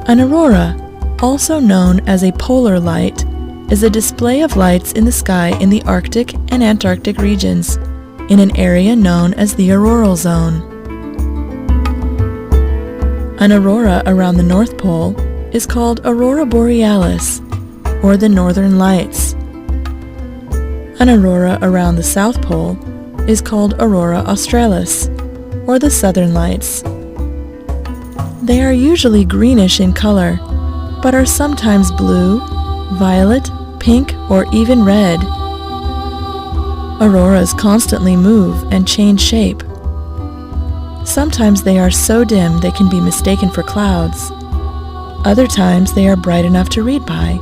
An aurora, also known as a polar light, is a display of lights in the sky in the Arctic and Antarctic regions, in an area known as the auroral zone. An aurora around the North Pole is called Aurora Borealis, or the Northern Lights. An aurora around the South Pole is called Aurora Australis, or the Southern Lights. They are usually greenish in color, but are sometimes blue, violet, pink, or even red. Auroras constantly move and change shape. Sometimes they are so dim they can be mistaken for clouds. Other times they are bright enough to read by.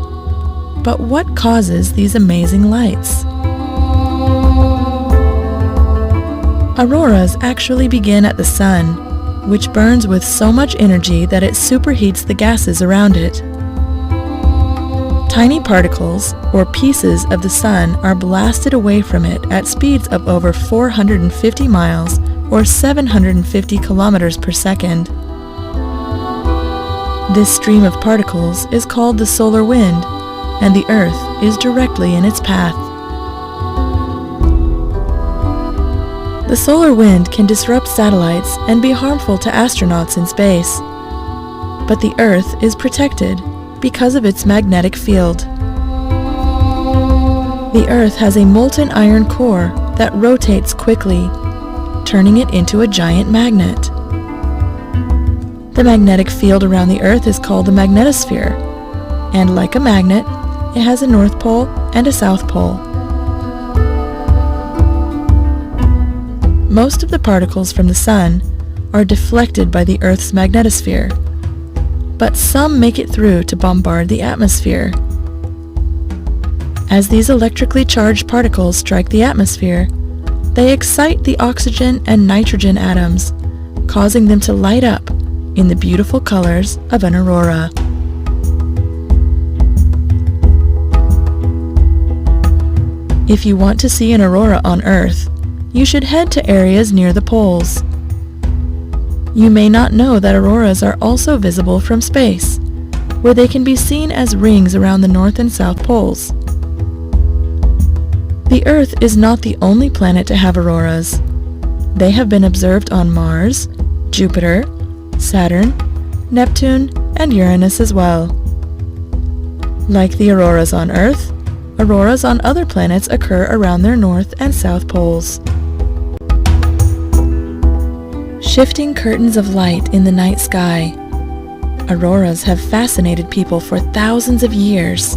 But what causes these amazing lights? Auroras actually begin at the sun, which burns with so much energy that it superheats the gases around it. Tiny particles, or pieces of the sun, are blasted away from it at speeds of over 450 miles or 750 kilometers per second. This stream of particles is called the solar wind, and the Earth is directly in its path. The solar wind can disrupt satellites and be harmful to astronauts in space. But the Earth is protected because of its magnetic field. The Earth has a molten iron core that rotates quickly, turning it into a giant magnet. The magnetic field around the Earth is called the Magnetosphere, and like a magnet, it has a North Pole and a South Pole. Most of the particles from the Sun are deflected by the Earth's magnetosphere, but some make it through to bombard the atmosphere. As these electrically charged particles strike the atmosphere, they excite the oxygen and nitrogen atoms, causing them to light up in the beautiful colors of an aurora. If you want to see an aurora on Earth, you should head to areas near the poles. You may not know that auroras are also visible from space, where they can be seen as rings around the North and South Poles. The Earth is not the only planet to have auroras. They have been observed on Mars, Jupiter, Saturn, Neptune, and Uranus as well. Like the auroras on Earth, auroras on other planets occur around their North and South Poles. Shifting curtains of light in the night sky. Auroras have fascinated people for thousands of years.